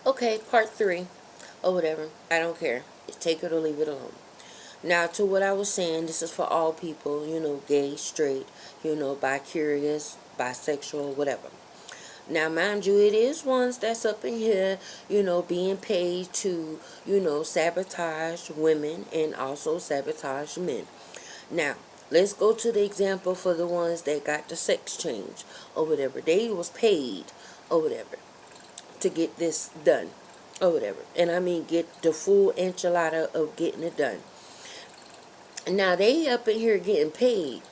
Okay, part 3 or whatever. I don't care. Take it or leave it alone. Now, to what I was saying, this is for all people, gay, straight, bi-curious, bisexual, whatever. Now, mind you, it is ones that's up in here, being paid to, sabotage women and also sabotage men. Now, let's go to the example for the ones that got the sex change or whatever. They was paid or whatever to get this done or whatever. And I mean, get the full enchilada of getting it done. Now, they up in here getting paid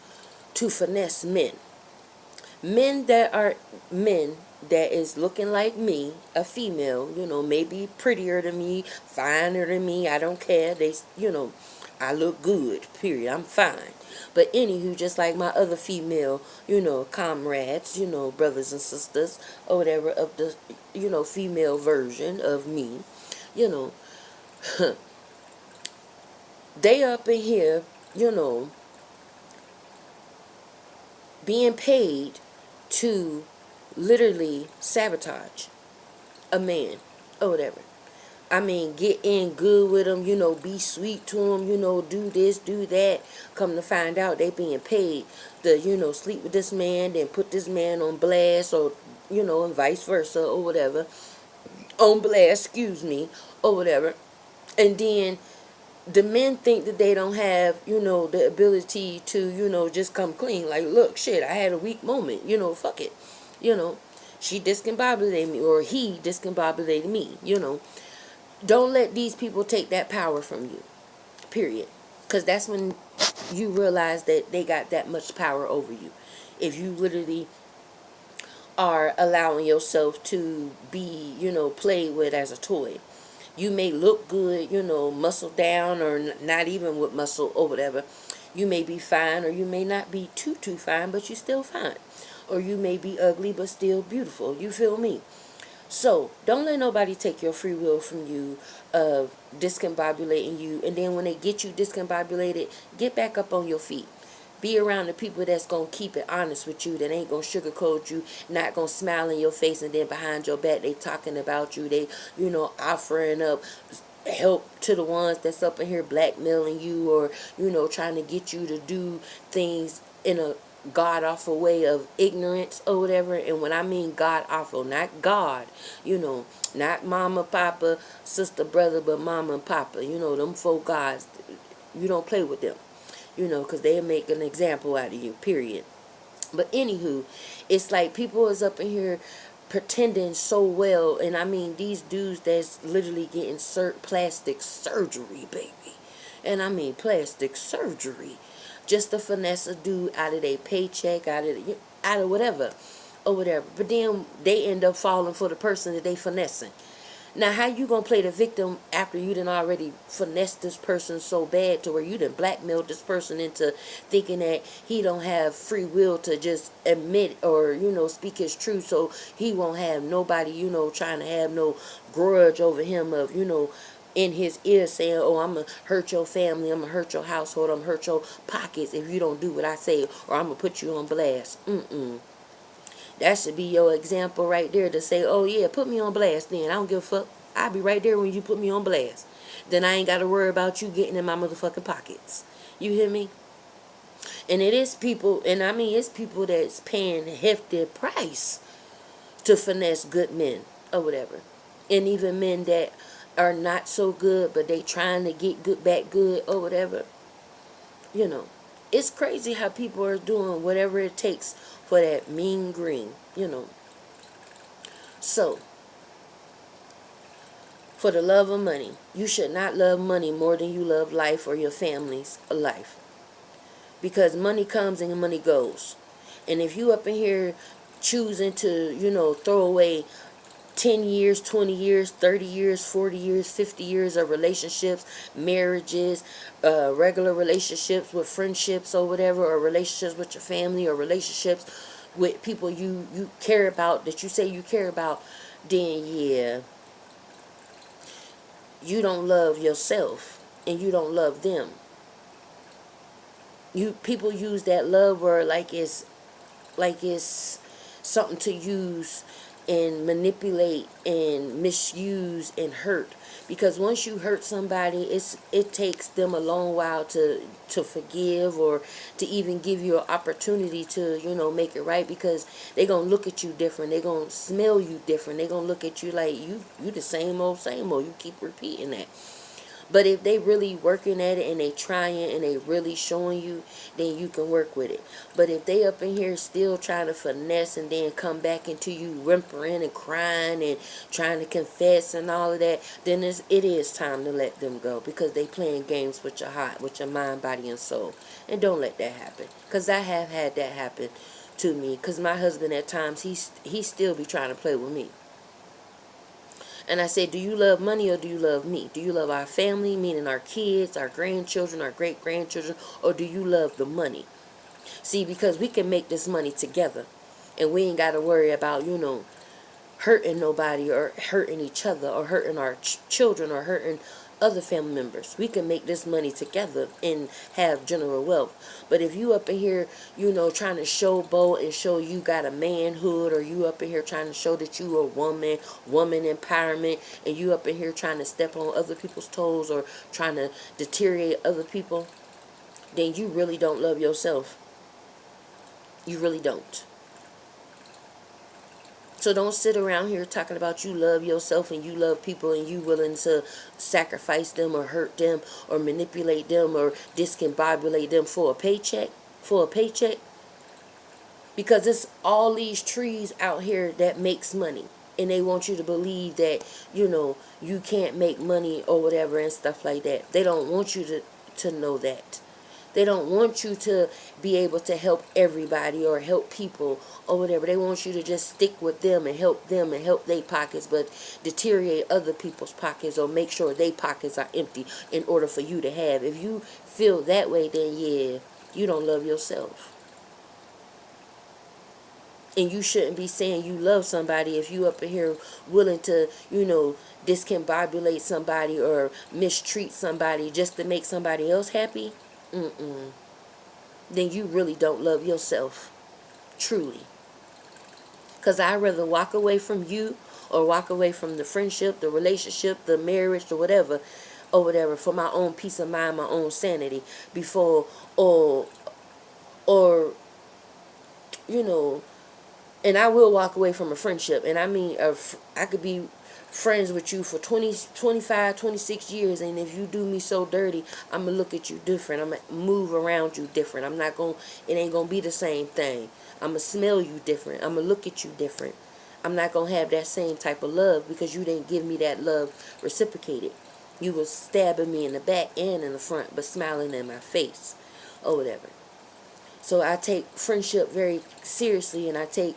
to finesse men. Men that are men that is looking like me, a female, maybe prettier than me, finer than me, I don't care. I look good, period. I'm fine. But anywho, just like my other female, comrades, brothers and sisters, or whatever, of the, female version of me, you know, they up in here, being paid to literally sabotage a man or whatever. I mean, get in good with them, be sweet to them, do this, do that. Come to find out they being paid to, sleep with this man, then put this man on blast or, and vice versa or whatever. On blast, excuse me, or whatever. And then the men think that they don't have, the ability to, just come clean. Like, look, shit, I had a weak moment, fuck it. She discombobulated me or he discombobulated me, Don't let these people take that power from you, period. Because that's when you realize that they got that much power over you. If you literally are allowing yourself to be, played with as a toy. You may look good, muscle down or not even with muscle or whatever. You may be fine or you may not be too fine, but you still fine. Or you may be ugly but still beautiful. You feel me? So don't let nobody take your free will from you of discombobulating you. And then when they get you discombobulated, get back up on your feet. Be around the people that's going to keep it honest with you, that ain't going to sugarcoat you, not going to smile in your face, and then behind your back they talking about you. They, offering up help to the ones that's up in here blackmailing you or, trying to get you to do things in a god awful way of ignorance or whatever. And when I mean god awful, not God, not mama, papa, sister, brother, but mama and papa, them four gods. You don't play with them, because they'll make an example out of you, period. But anywho, it's like people is up in here pretending so well, and I mean these dudes that's literally getting plastic surgery, baby. And I mean plastic surgery. Just to finesse a dude out of their paycheck, out of whatever, or whatever. But then they end up falling for the person that they finessing. Now, how you gonna play the victim after you done already finessed this person so bad to where you done blackmailed this person into thinking that he don't have free will to just admit or, speak his truth, so he won't have nobody, trying to have no grudge over him of, in his ear saying, oh, I'm going to hurt your family, I'm going to hurt your household, I'm going to hurt your pockets if you don't do what I say, or I'm going to put you on blast. That should be your example right there to say, oh, yeah, put me on blast then. I don't give a fuck. I'll be right there when you put me on blast. Then I ain't got to worry about you getting in my motherfucking pockets. You hear me? And it is people, and I mean, it's people that's paying a hefty price to finesse good men or whatever. And even men that are not so good, but they trying to get back good or whatever. It's crazy how people are doing whatever it takes for that mean green, So, for the love of money, you should not love money more than you love life or your family's life. Because money comes and money goes. And if you up in here choosing to, throw away 10 years, 20 years, 30 years, 40 years, 50 years of relationships, marriages, regular relationships with friendships or whatever, or relationships with your family, or relationships with people you care about, that you say you care about, then yeah, you don't love yourself and you don't love them. People use that love word like it's something to use and manipulate and misuse and hurt. Because once you hurt somebody, it takes them a long while to forgive, or to even give you an opportunity to, make it right, because they gonna look at you different, they gonna smell you different, they gonna look at you like you the same old, you keep repeating that. But if they really working at it and they trying and they really showing you, then you can work with it. But if they up in here still trying to finesse and then come back into you whimpering and crying and trying to confess and all of that, then it is time to let them go, because they playing games with your heart, with your mind, body, and soul. And don't let that happen, because I have had that happen to me. Because my husband at times, he still be trying to play with me. And I said, do you love money or do you love me? Do you love our family, meaning our kids, our grandchildren, our great-grandchildren, or do you love the money? See, because we can make this money together, and we ain't got to worry about, hurting nobody or hurting each other or hurting our children or hurting other family members. We can make this money together and have general wealth. But if you up in here, trying to showboat and show you got a manhood, or you up in here trying to show that you a woman empowerment, and you up in here trying to step on other people's toes or trying to deteriorate other people, then you really don't love yourself. You really don't. So don't sit around here talking about you love yourself and you love people and you willing to sacrifice them or hurt them or manipulate them or discombobulate them for a paycheck. For a paycheck. Because it's all these trees out here that makes money. And they want you to believe that, you can't make money or whatever and stuff like that. They don't want you to know that. They don't want you to be able to help everybody or help people or whatever. They want you to just stick with them and help their pockets, but deteriorate other people's pockets or make sure their pockets are empty in order for you to have. If you feel that way, then yeah, you don't love yourself. And you shouldn't be saying you love somebody if you up in here willing to, discombobulate somebody or mistreat somebody just to make somebody else happy. Then you really don't love yourself. Truly. Because I'd rather walk away from you or walk away from the friendship, the relationship, the marriage, or whatever, for my own peace of mind, my own sanity, before, or and I will walk away from a friendship. And I mean, I could be friends with you for 20, 25, 26 years, and if you do me so dirty, I'm going to look at you different. I'm going to move around you different. It ain't going to be the same thing. I'm going to smell you different. I'm going to look at you different. I'm not going to have that same type of love because you didn't give me that love reciprocated. You was stabbing me in the back and in the front, but smiling in my face or whatever. So I take friendship very seriously, and I take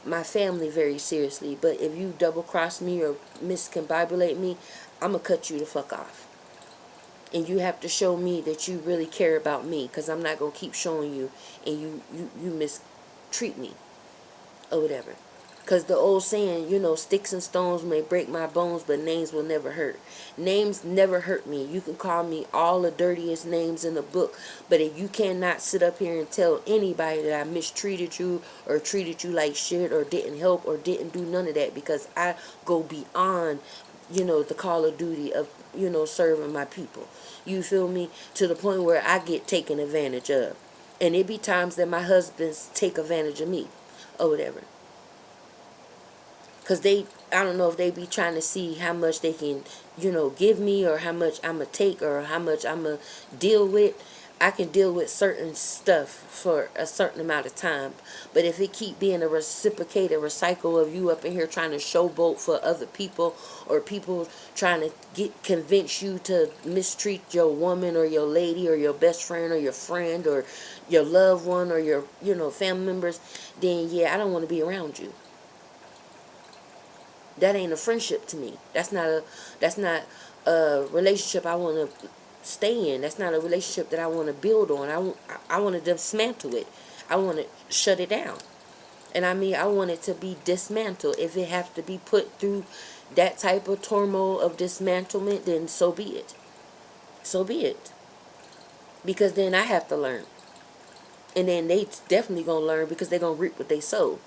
my family very seriously. But if you double cross me or miscombobulate me, I'm going to cut you the fuck off. And you have to show me that you really care about me, because I'm not going to keep showing you and you mistreat me or whatever. Because the old saying, sticks and stones may break my bones, but names will never hurt. Names never hurt me. You can call me all the dirtiest names in the book, but if you cannot sit up here and tell anybody that I mistreated you or treated you like shit or didn't help or didn't do none of that, because I go beyond, the call of duty of, serving my people. You feel me? To the point where I get taken advantage of. And it be times that my husbands take advantage of me or whatever. Because I don't know if they be trying to see how much they can, give me, or how much I'm going to take, or how much I'm going to deal with. I can deal with certain stuff for a certain amount of time. But if it keep being a reciprocated recycle of you up in here trying to showboat for other people, or people trying to convince you to mistreat your woman or your lady or your best friend or your friend or your loved one or your, family members, then yeah, I don't want to be around you. That ain't a friendship to me. That's not a relationship I want to stay in. That's not a relationship that I want to build on. I want to dismantle it. I want to shut it down. And I mean, I want it to be dismantled. If it have to be put through that type of turmoil of dismantlement, then so be it. So be it. Because then I have to learn. And then they definitely going to learn, because they're going to reap what they sow.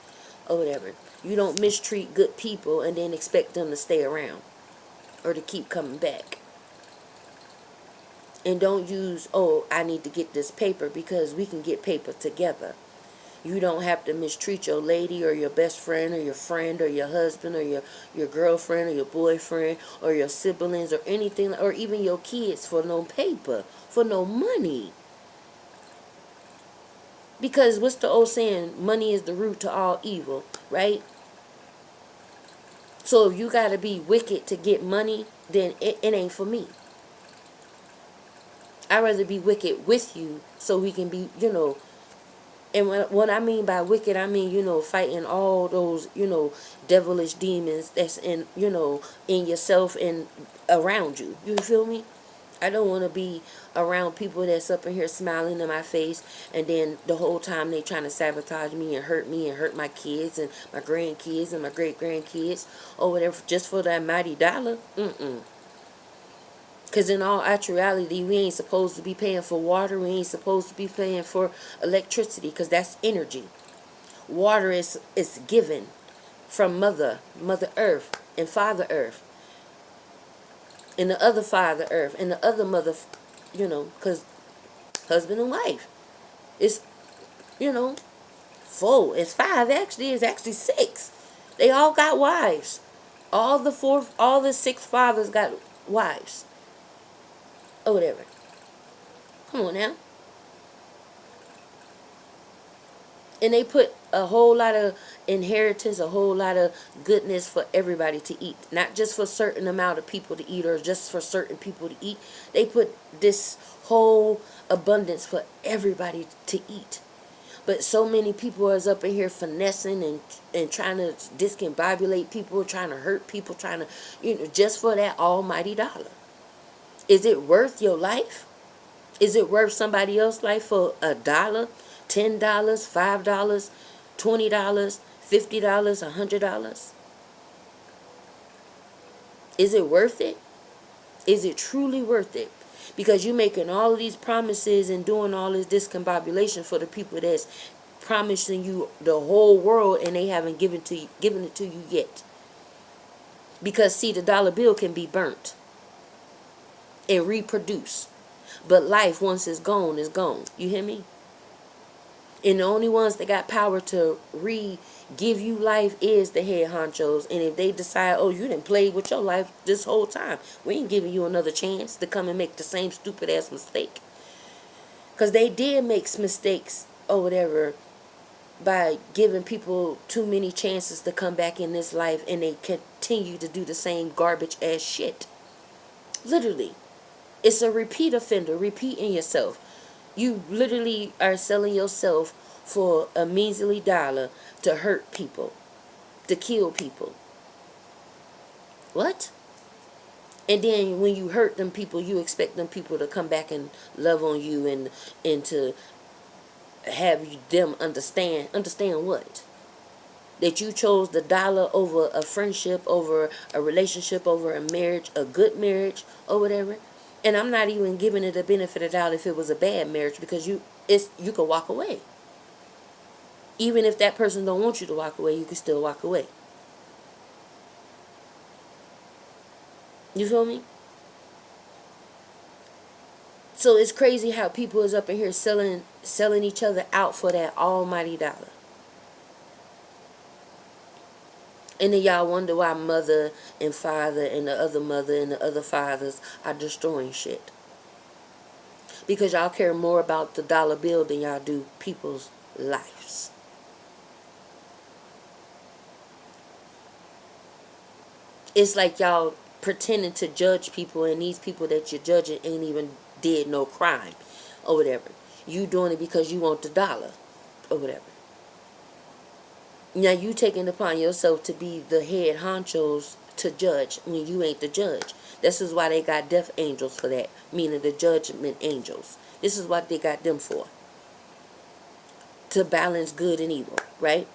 or whatever. You don't mistreat good people and then expect them to stay around or to keep coming back. And don't use, oh, I need to get this paper, because we can get paper together. You don't have to mistreat your lady or your best friend or your husband or your girlfriend or your boyfriend or your siblings or anything, or even your kids, for no paper, for no money. Because what's the old saying? Money is the root to all evil, right? So if you got to be wicked to get money, then it ain't for me. I'd rather be wicked with you so we can be, and what I mean by wicked, I mean, fighting all those, devilish demons that's in yourself and around you. You feel me? I don't want to be around people that's up in here smiling in my face, and then the whole time they trying to sabotage me and hurt my kids and my grandkids and my great-grandkids or whatever, just for that mighty dollar. Because in all actuality, we ain't supposed to be paying for water. We ain't supposed to be paying for electricity, because that's energy. Water is given from Mother Earth and Father Earth and the other Father Earth and the other Mother, because husband and wife. It's, four. It's five, actually. It's actually six. They all got wives. All the six fathers got wives. Or whatever. Come on now. And they put a whole lot of inheritance, a whole lot of goodness for everybody to eat. Not just for a certain amount of people to eat or just for certain people to eat. They put this whole abundance for everybody to eat. But so many people is up in here finessing and trying to discombobulate people, trying to hurt people, trying to, just for that almighty dollar. Is it worth your life? Is it worth somebody else's life for $1, $10, $5, $20, $50, $100? Is it worth it? Is it truly worth it? Because you're making all of these promises and doing all this discombobulation for the people that's promising you the whole world, and they haven't given it to you yet. Because see, the dollar bill can be burnt and reproduce. But life, once it's gone, is gone. You hear me? And the only ones that got power to give you life is the head honchos. And if they decide, oh, you didn't play with your life this whole time, we ain't giving you another chance to come and make the same stupid ass mistake. Because they did make mistakes or whatever by giving people too many chances to come back in this life, and they continue to do the same garbage ass shit. Literally. It's a repeat offender, repeating yourself. You literally are selling yourself for a measly dollar to hurt people, to kill people. What? And then when you hurt them people, you expect them people to come back and love on you and to have them understand. Understand what? That you chose the dollar over a friendship, over a relationship, over a marriage, a good marriage, or whatever. And I'm not even giving it the benefit of the doubt if it was a bad marriage, because you could walk away. Even if that person don't want you to walk away, you can still walk away. You feel me? So it's crazy how people is up in here selling each other out for that almighty dollar. And then y'all wonder why mother and father and the other mother and the other fathers are destroying shit. Because y'all care more about the dollar bill than y'all do people's lives. It's like y'all pretending to judge people, and these people that you're judging ain't even did no crime or whatever. You doing it because you want the dollar or whatever. Now you taking upon yourself to be the head honchos to judge when you ain't the judge. This is why they got death angels for that, meaning the judgment angels. This is what they got them for. To balance good and evil, right?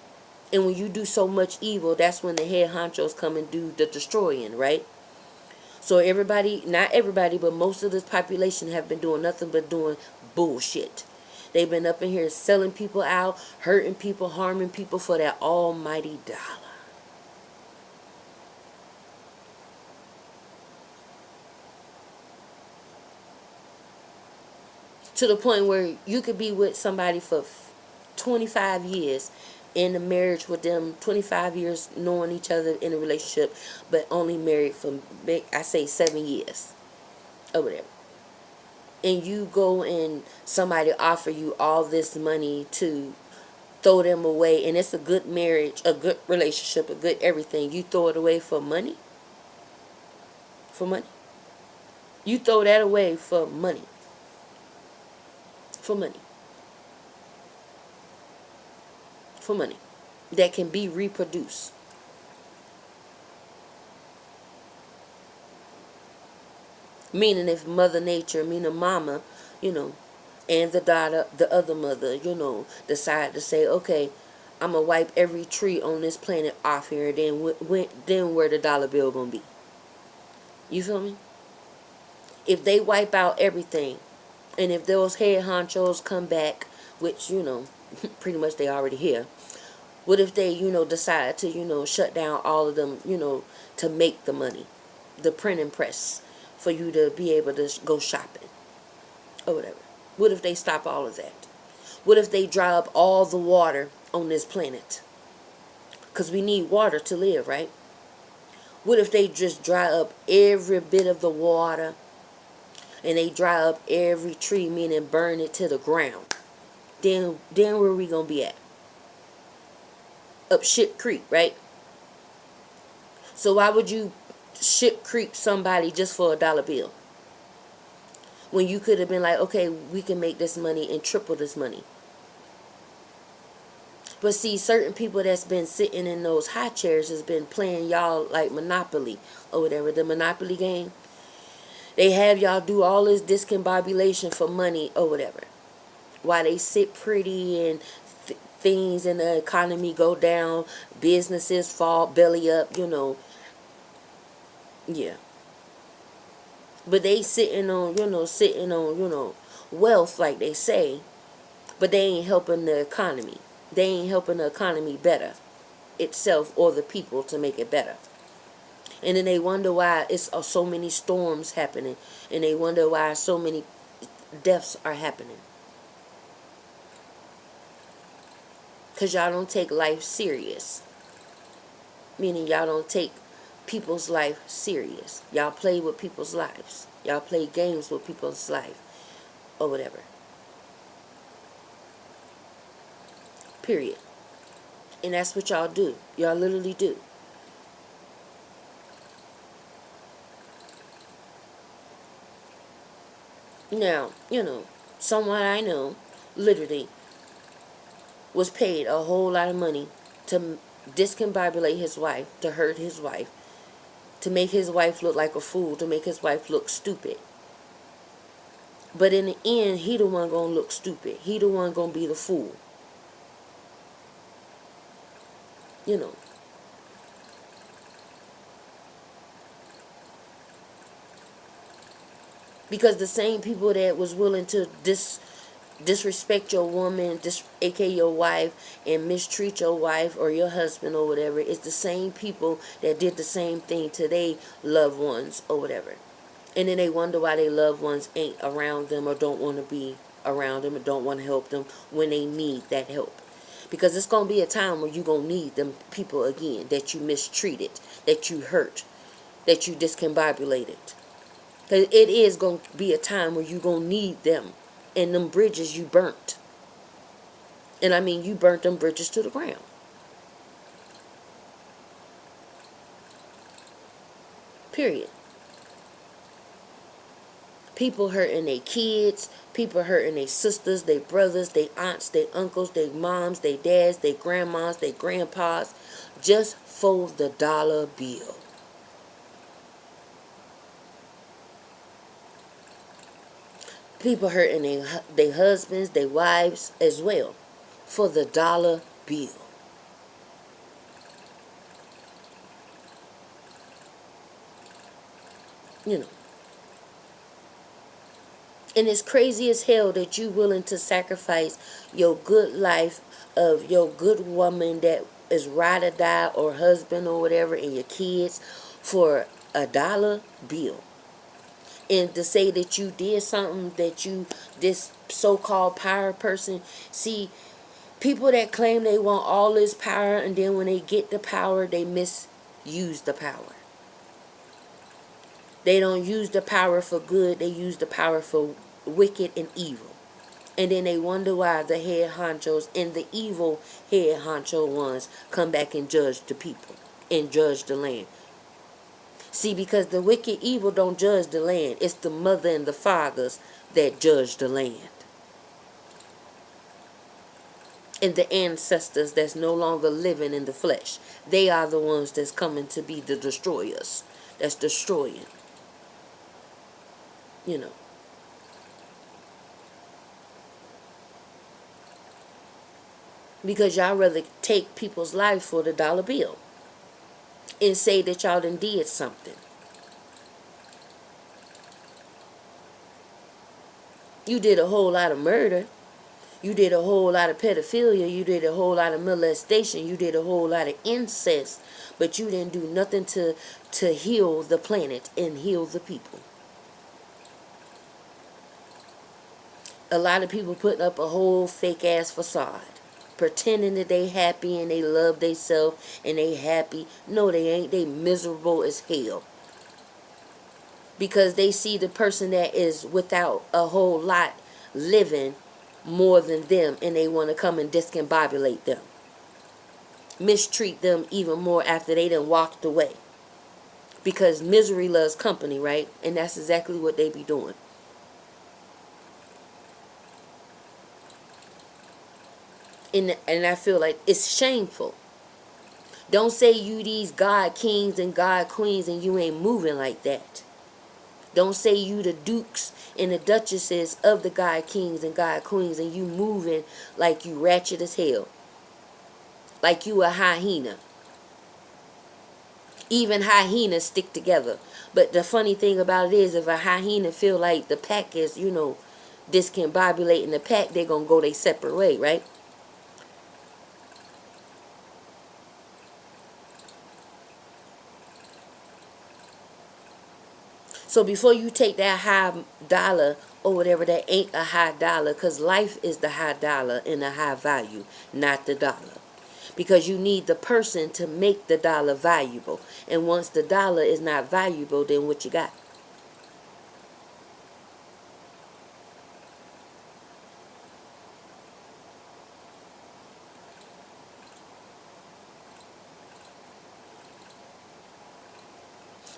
And when you do so much evil, that's when the head honchos come and do the destroying, right? So everybody, not everybody, but most of this population have been doing nothing but doing bullshit. They've been up in here selling people out, hurting people, harming people for that almighty dollar. To the point where you could be with somebody for 25 years in a marriage with them, 25 years knowing each other in a relationship, but only married for, I say, 7 years or whatever. And you go and somebody offer you all this money to throw them away, and it's a good marriage, a good relationship, a good everything. You throw it away for money? For money? You throw that away for money. For money. For money. That can be reproduced. Meaning if Mother Nature, meaning Mama, and the daughter, the other mother, decide to say, okay, I'm going to wipe every tree on this planet off here, then where the dollar bill going to be? You feel me? If they wipe out everything, and if those head honchos come back, which, pretty much they already here, what if they, decide to, shut down all of them, to make the money, the printing press, for you to be able to go shopping or whatever? What if they stop all of that? What if they dry up all the water on this planet? Because we need water to live, right? What if they just dry up every bit of the water, and they dry up every tree, meaning burn it to the ground? Then where we gonna be at? Up Ship Creek, right? So why would you Ship Creek somebody just for a dollar bill, when you could have been like, okay, we can make this money and triple this money? But see, certain people that's been sitting in those high chairs has been playing y'all like Monopoly or whatever, the Monopoly game. They have y'all do all this discombobulation for money or whatever, while they sit pretty and things in the economy go down, businesses fall belly up, yeah. But they sitting on, wealth, like they say, but they ain't helping the economy. They ain't helping the economy better itself or the people to make it better. And then they wonder why it's so many storms happening, and they wonder why so many deaths are happening. Because y'all don't take life serious. Meaning y'all don't take people's life serious. Y'all play with people's lives. Y'all play games with people's life or whatever. Period. And that's what y'all do. Y'all literally do. Now, someone I know literally was paid a whole lot of money to discombobulate his wife, to hurt his wife, to make his wife look like a fool, to make his wife look stupid. But in the end, he the one gonna look stupid. He the one gonna be the fool. You know. Because the same people that was willing to disrespect your woman, aka your wife, and mistreat your wife or your husband or whatever, is the same people that did the same thing to their loved ones or whatever. And then they wonder why their loved ones ain't around them or don't want to be around them or don't want to help them when they need that help. Because it's going to be a time where you're going to need them people again that you mistreated, that you hurt, that you discombobulated. Because it is going to be a time where you're going to need them. And them bridges you burnt. And I mean, you burnt them bridges to the ground. Period. People hurting their kids. People hurting their sisters, their brothers, their aunts, their uncles, their moms, their dads, their grandmas, their grandpas. Just for the dollar bill. People hurting their husbands, their wives as well. For the dollar bill. You know. And it's crazy as hell that you willing to sacrifice your good life of your good woman that is ride or die, or husband or whatever, and your kids for $1 bill. And to say that you did something, that you, this so-called power person. See, people that claim they want all this power, and then when they get the power, they misuse the power. They don't use the power for good, they use the power for wicked and evil. And then they wonder why the head honchos and the evil head honcho ones come back and judge the people and judge the land. See, because the wicked evil don't judge the land. It's the mother and the fathers that judge the land. And the ancestors that's no longer living in the flesh. They are the ones that's coming to be the destroyers. That's destroying. You know. Because y'all rather take people's life for the dollar bill. And say that y'all done did something. You did a whole lot of murder. You did a whole lot of pedophilia. You did a whole lot of molestation. You did a whole lot of incest. But you didn't do nothing to heal the planet and heal the people. A lot of people putting up a whole fake ass facade. Pretending that they happy and they love themselves and they happy. No, they ain't. They miserable as hell. Because they see the person that is without a whole lot living more than them, and they want to come and discombobulate them. Mistreat them even more after they done walked away. Because misery loves company, right? And that's exactly what they be doing. And I feel like it's shameful. Don't say you these God kings and God queens and you ain't moving like that. Don't say you the dukes and the duchesses of the God kings and God queens and you moving like you ratchet as hell. Like you a hyena. Even hyenas stick together. But the funny thing about it is, if a hyena feel like the pack is, discombobulating the pack, they're going to go their separate way, right? So before you take that high dollar or whatever, that ain't a high dollar, because life is the high dollar and the high value, not the dollar. Because you need the person to make the dollar valuable. And once the dollar is not valuable, then what you got?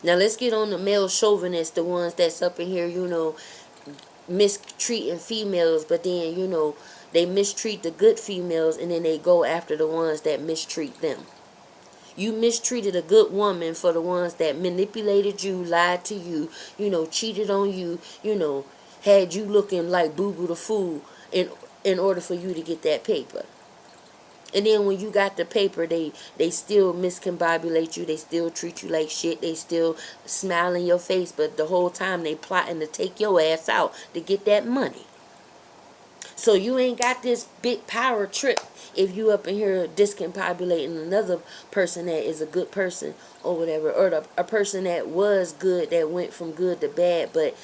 Now let's get on the male chauvinists, the ones that's up in here, mistreating females, but then, they mistreat the good females and then they go after the ones that mistreat them. You mistreated a good woman for the ones that manipulated you, lied to you, cheated on you, had you looking like Boo Boo the Fool in order for you to get that paper. And then when you got the paper, they still miscombobulate you. They still treat you like shit. They still smile in your face. But the whole time they plotting to take your ass out to get that money. So you ain't got this big power trip if you up in here discombobulating another person that is a good person or whatever. Or a person that was good, that went from good to bad, but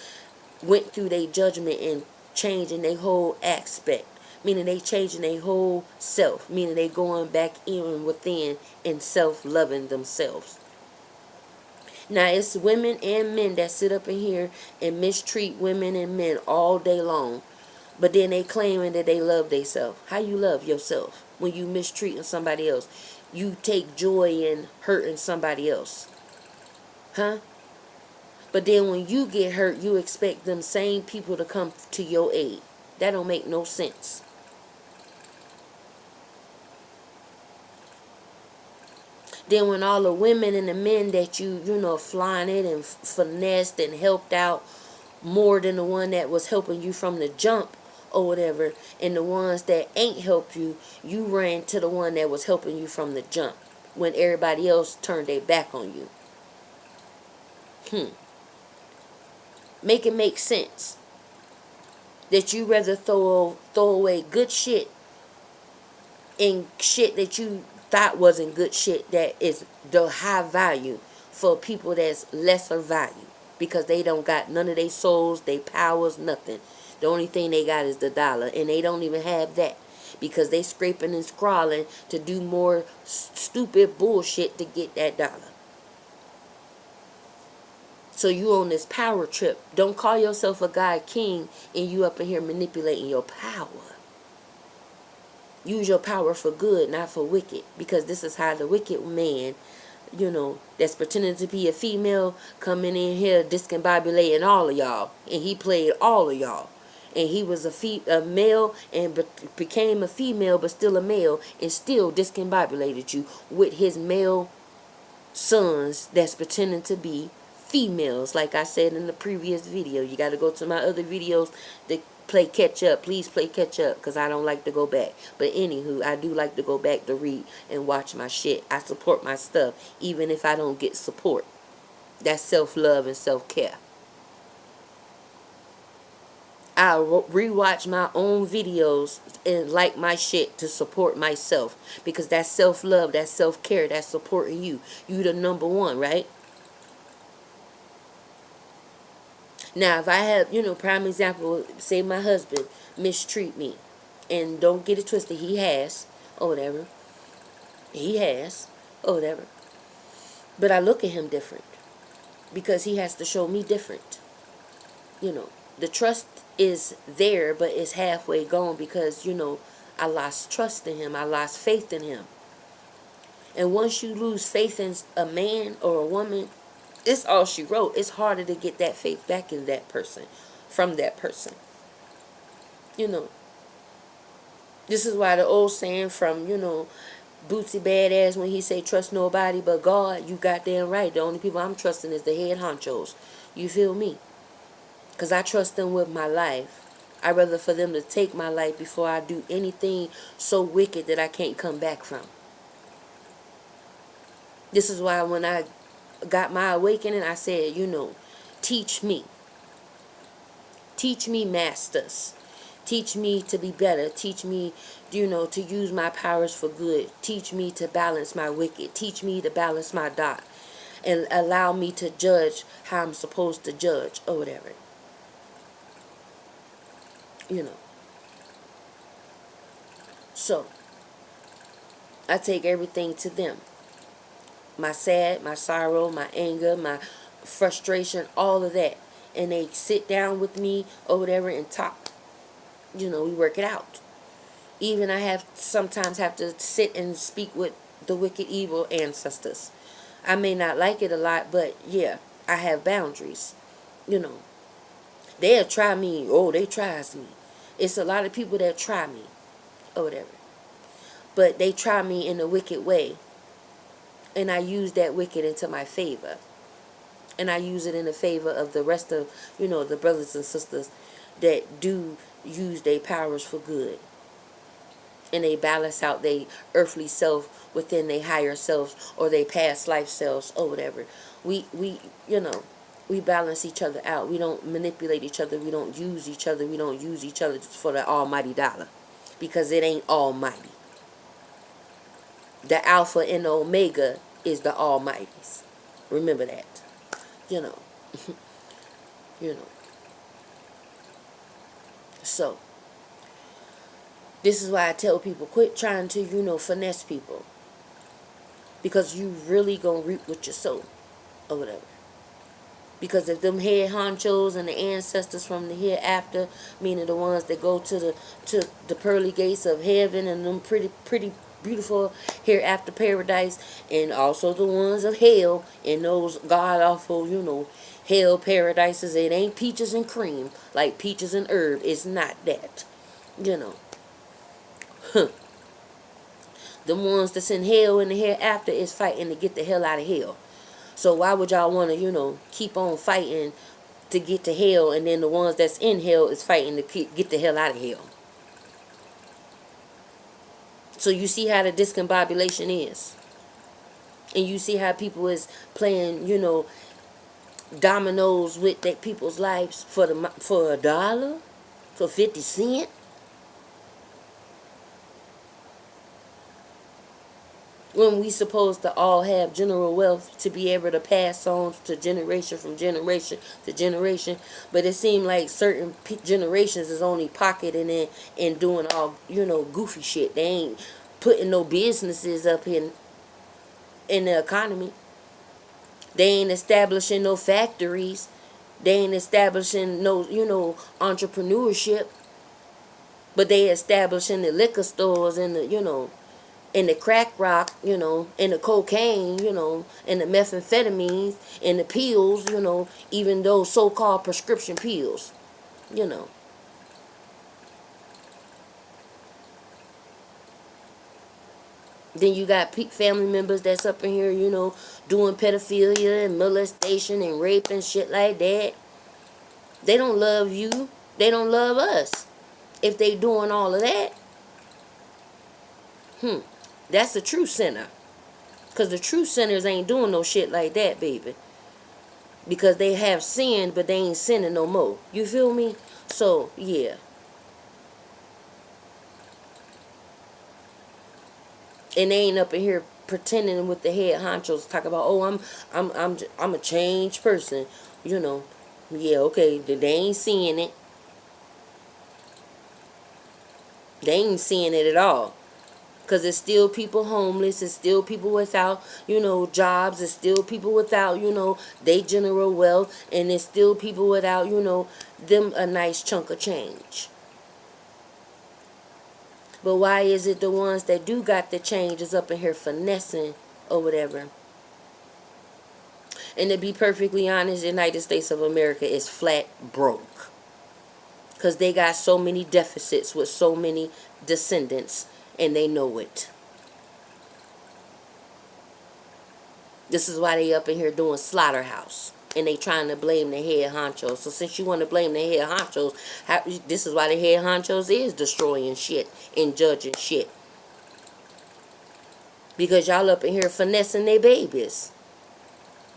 went through their judgment and changing their whole aspect. Meaning they changing their whole self. Meaning they going back in within and self-loving themselves. Now it's women and men that sit up in here and mistreat women and men all day long. But then they claiming that they love themselves. How you love yourself when you mistreating somebody else? You take joy in hurting somebody else. Huh? But then when you get hurt, you expect them same people to come to your aid. That don't make no sense. Then when all the women and the men that you flaunted and finessed and helped out more than the one that was helping you from the jump or whatever, and the ones that ain't helped you, you ran to the one that was helping you from the jump when everybody else turned their back on you. Make it make sense. that you rather throw away good shit and shit that you thought wasn't good shit that is the high value for people that's lesser value, because they don't got none of their souls, their powers, nothing. The only thing they got is the dollar, and they don't even have that because they scraping and scrawling to do more stupid bullshit to get that dollar. So you on this power trip. Don't call yourself a God king and you up in here manipulating your power. Use your power for good, not for wicked. Because this is how the wicked man, that's pretending to be a female, coming in here discombobulating all of y'all. And he played all of y'all. And he was a male and became a female, but still a male, and still discombobulated you with his male sons that's pretending to be females. Like I said in the previous video, you got to go to my other videos to play catch up. Please play catch up, because I don't like to go back. But anywho, I do like to go back to read and watch my shit. I support my stuff even if I don't get support. That's self-love and self-care. I rewatch my own videos and like my shit to support myself, because that's self-love, that's self-care, that's supporting you. You the number one, right? Now, if I have, prime example, say my husband mistreat me, and don't get it twisted, he has, or whatever. He has, or whatever. But I look at him different, because he has to show me different. The trust is there, but it's halfway gone because, I lost trust in him. I lost faith in him. And once you lose faith in a man or a woman, it's all she wrote. It's harder to get that faith back in that person, from that person. This is why the old saying from, Bootsy Badass, when he say trust nobody but God, you goddamn right. The only people I'm trusting is the head honchos. You feel me? Because I trust them with my life. I'd rather for them to take my life before I do anything so wicked that I can't come back from. This is why when I got my awakening, I said, teach me. Teach me, masters. Teach me to be better. Teach me, to use my powers for good. Teach me to balance my wicked. Teach me to balance my dot. And allow me to judge how I'm supposed to judge, or whatever. So, I take everything to them. My sad, my sorrow, my anger, my frustration, all of that. And they sit down with me or whatever and talk. We work it out. Even I sometimes have to sit and speak with the wicked evil ancestors. I may not like it a lot, but yeah, I have boundaries. They'll try me. Oh, they tries me. It's a lot of people that try me or whatever. But they try me in a wicked way. And I use that wicked into my favor. And I use it in the favor of the rest of, the brothers and sisters that do use their powers for good. And they balance out their earthly self within their higher selves or their past life selves or whatever. We balance each other out. We don't manipulate each other. We don't use each other. We don't use each other just for the almighty dollar. Because it ain't almighty. The Alpha and the Omega is the Almighty's. Remember that. So, this is why I tell people, quit trying to, finesse people. Because you really gonna reap what you sow. Or whatever. Because if them head honchos and the ancestors from the hereafter, meaning the ones that go to the pearly gates of heaven and them pretty beautiful hereafter paradise, and also the ones of hell and those god awful, hell paradises, it ain't peaches and cream like peaches and herb. It's not that. The ones that's in hell and the hereafter is fighting to get the hell out of hell. So why would y'all want to, keep on fighting to get to hell, and then the ones that's in hell is fighting to get the hell out of hell? So you see how the discombobulation is. And you see how people is playing, dominoes with their people's lives for $1, for 50 cents? When we supposed to all have general wealth to be able to pass on to generation from generation to generation, but it seemed like certain generations is only pocketing it and doing all, goofy shit. They ain't putting no businesses up in the economy. They ain't establishing no factories. They ain't establishing no, entrepreneurship. But they establishing the liquor stores and and the crack rock, and the cocaine, and the methamphetamines and the pills, even those so-called prescription pills, you know. Then you got family members that's up in here, doing pedophilia and molestation and rape and shit like that. They don't love you. They don't love us. If they doing all of that, that's a true sinner. Because the true sinners ain't doing no shit like that, baby. Because they have sinned, but they ain't sinning no more. You feel me? So, yeah. And they ain't up in here pretending with the head honchos, talk about, oh, I'm a changed person, Yeah, okay, they ain't seeing it. They ain't seeing it at all. Because it's still people homeless. It's still people without, jobs. It's still people without, they general wealth. And it's still people without, them a nice chunk of change. But why is it the ones that do got the change is up in here finessing or whatever? And to be perfectly honest, the United States of America is flat broke. Because they got so many deficits with so many descendants. And they know it. This is why they up in here doing slaughterhouse. And they trying to blame the head honchos. So since you want to blame the head honchos, this is why the head honchos is destroying shit and judging shit. Because y'all up in here finessing their babies.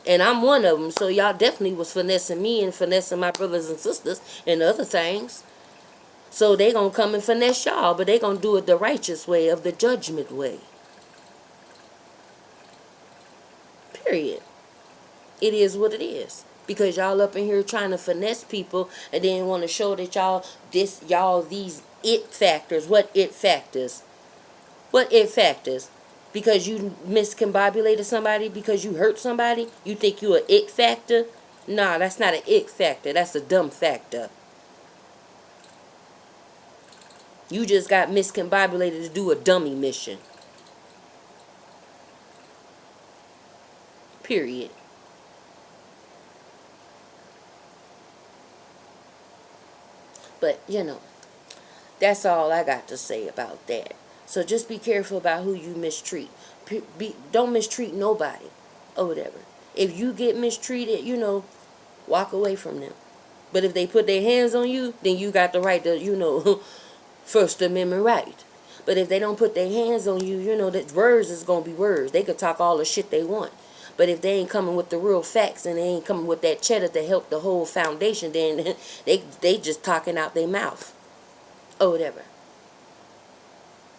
And I'm one of them. So y'all definitely was finessing me and finessing my brothers and sisters and other things. So they going to come and finesse y'all. But they going to do it the righteous way, of the judgment way. Period. It is what it is. Because y'all up in here trying to finesse people and then want to show that y'all these it factors. What it factors? What it factors? Because you miscombobulated somebody, because you hurt somebody, you think you a it factor? Nah, that's not an it factor. That's a dumb factor. You just got miscombobulated to do a dummy mission. Period. But, that's all I got to say about that. So just be careful about who you mistreat. Don't mistreat nobody or whatever. If you get mistreated, walk away from them. But if they put their hands on you, then you got the right to, First Amendment right. But if they don't put their hands on you, that words is going to be words. They could talk all the shit they want. But if they ain't coming with the real facts and they ain't coming with that cheddar to help the whole foundation, then they just talking out their mouth or whatever.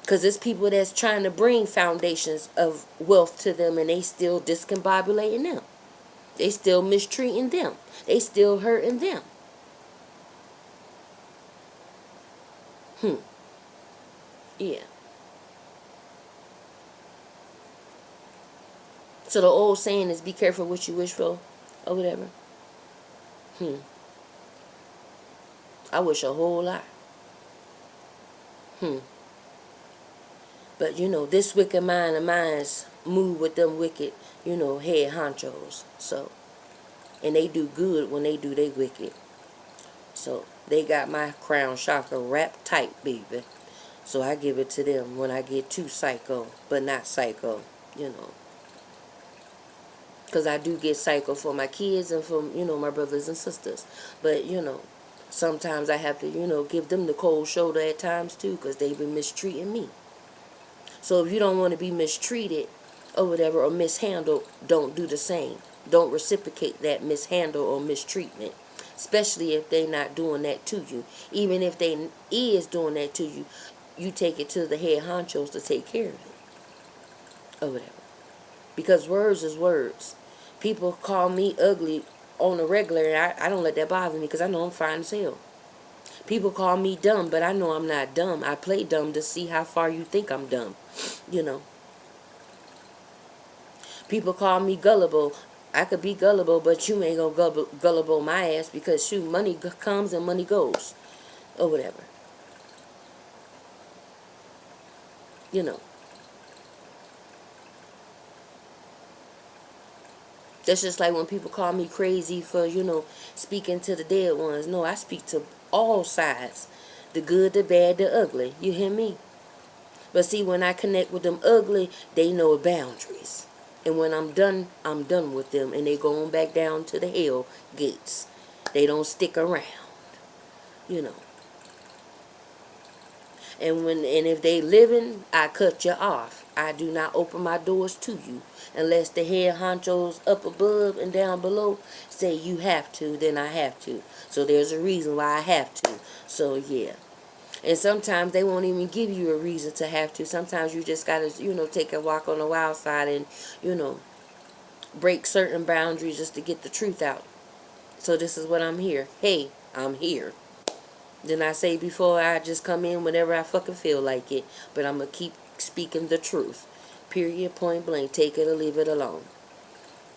Because it's people that's trying to bring foundations of wealth to them and they still discombobulating them. They still mistreating them. They still hurting them. Yeah. So the old saying is, be careful what you wish for or whatever. I wish a whole lot. But, this wicked mind of mine's move with them wicked, head honchos. So, and they do good when they do they wicked. So, they got my crown chakra wrapped tight, baby. So, I give it to them when I get too psycho, but not psycho, Because I do get psycho for my kids and for, my brothers and sisters. But, sometimes I have to, give them the cold shoulder at times too, because they've been mistreating me. So if you don't want to be mistreated or whatever, or mishandled, don't do the same. Don't reciprocate that mishandle or mistreatment. especially if they not doing that to you. Even if they is doing that to you, you take it to the head honchos to take care of it or whatever. Because words is words. People call me ugly on a regular, and I don't let that bother me because I know I'm fine as hell. People call me dumb, but I know I'm not dumb. I play dumb to see how far you think I'm dumb. You know. People call me gullible. I could be gullible, but you ain't gonna gullible my ass because shoot, money comes and money goes. Or whatever. You know. That's just like when people call me crazy for, speaking to the dead ones. No, I speak to all sides. The good, the bad, the ugly. You hear me? But see, when I connect with them ugly, they know boundaries. And when I'm done with them. And they go on back down to the hell gates. They don't stick around. You know. And if they living, I cut you off. I do not open my doors to you. Unless the head honchos up above and down below say you have to, then I have to. So there's a reason why I have to. So yeah. And sometimes they won't even give you a reason to have to. Sometimes you just gotta, take a walk on the wild side and, break certain boundaries just to get the truth out. So this is what I'm here. Hey, I'm here. Then I say before, I just come in whenever I fucking feel like it. But I'm going to keep speaking the truth. Period, point blank. Take it or leave it alone.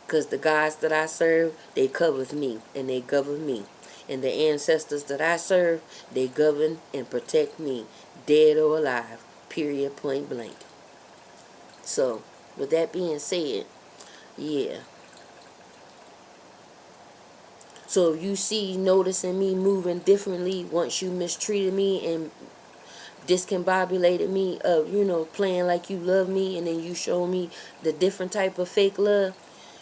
Because the gods that I serve, they cover me and they govern me. And the ancestors that I serve, they govern and protect me. Dead or alive. Period, point blank. So, with that being said, yeah. So if you see noticing me moving differently once you mistreated me and discombobulated me of, playing like you love me, and then you show me the different type of fake love,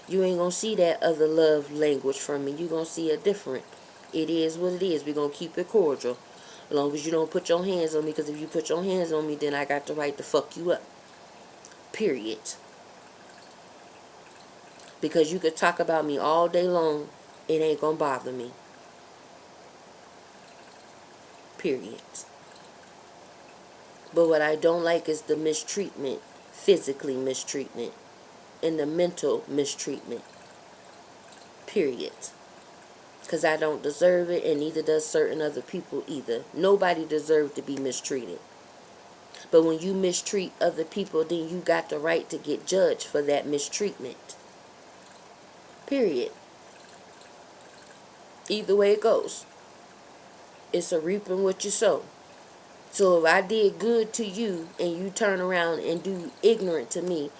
you ain't gonna see that other love language from me. You gonna see a different. It is what it is. We gonna keep it cordial. As long as you don't put your hands on me, because if you put your hands on me, then I got the right to fuck you up. Period. Because you could talk about me all day long, it ain't gonna bother me. Period. But what I don't like is the mistreatment, physically mistreatment, and the mental mistreatment. Period. Because I don't deserve it, and neither does certain other people either. Nobody deserves to be mistreated. But when you mistreat other people, then you got the right to get judged for that mistreatment. Period. Either way it goes. It's a reaping what you sow. So if I did good to you, and you turn around and do ignorant to me,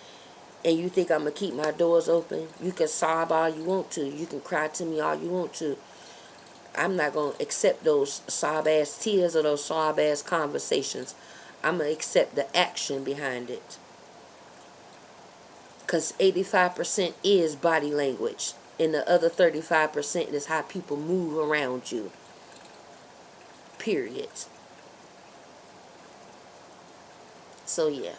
and you think I'm going to keep my doors open, you can sob all you want to. You can cry to me all you want to. I'm not going to accept those sob-ass tears or those sob-ass conversations. I'm going to accept the action behind it. Because 85% is body language. And the other 35% is how people move around you. Period. So, yeah.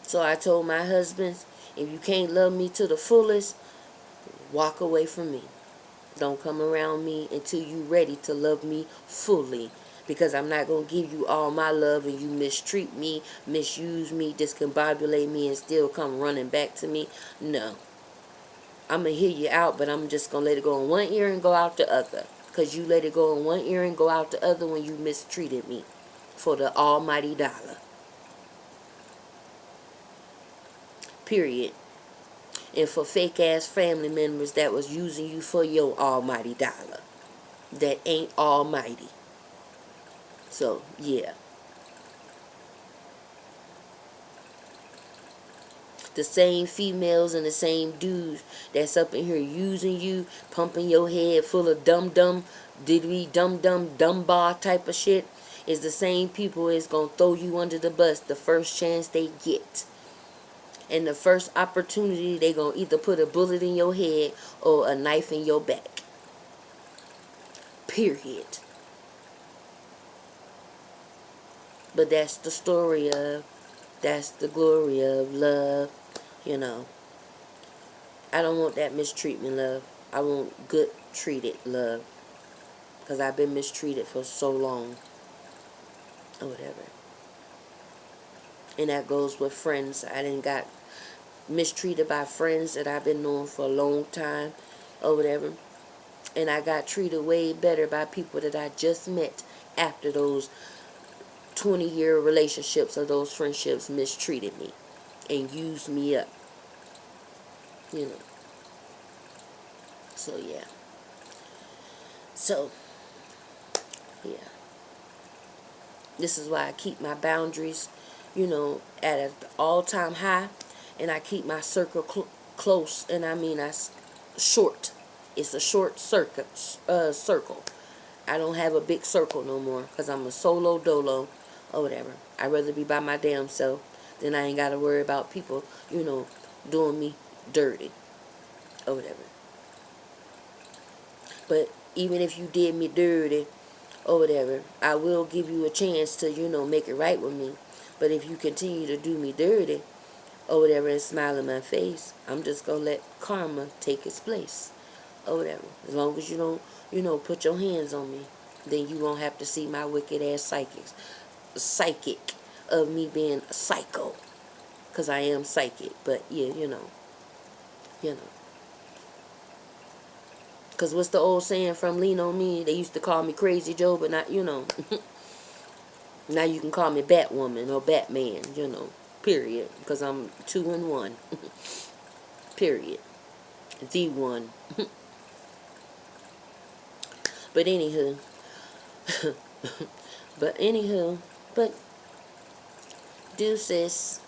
So I told my husband, if you can't love me to the fullest, walk away from me. Don't come around me until you ready to love me fully. Because I'm not going to give you all my love and you mistreat me, misuse me, discombobulate me, and still come running back to me. No. I'm going to hear you out, but I'm just going to let it go in one ear and go out the other. Because you let it go in one ear and go out the other when you mistreated me for the almighty dollar. Period. And for fake ass family members that was using you for your almighty dollar. That ain't almighty. So, yeah. The same females and the same dudes that's up in here using you, pumping your head full of dumb, diddly dumb bar type of shit, is the same people that's gonna throw you under the bus the first chance they get. And the first opportunity, they gonna either put a bullet in your head or a knife in your back. Period. But that's the story of, that's the glory of love, I don't want that mistreatment, love. I want good treated love. Because I've been mistreated for so long. Or whatever. And that goes with friends. I didn't got mistreated by friends that I've been knowing for a long time. Or whatever. And I got treated way better by people that I just met after those 20-year relationships or those friendships mistreated me and used me up. You know. So, yeah. So, yeah. This is why I keep my boundaries, at an all-time high. And I keep my circle close. And I mean, short. It's a short circle. I don't have a big circle no more because I'm a solo dolo or whatever. I'd rather be by my damn self than I ain't got to worry about people, doing me dirty or whatever. But even if you did me dirty or whatever, I will give you a chance to, make it right with me. But if you continue to do me dirty or whatever and smile in my face, I'm just going to let karma take its place or whatever. As long as you don't, put your hands on me, then you won't have to see my wicked ass psychic of me being a psycho. Because I am psychic. But yeah, you know. Because what's the old saying from Lean On Me? They used to call me Crazy Joe, but not, now you can call me Batwoman or Batman, period. Because I'm 2 in 1. Period. The one. But anywho. but deuces.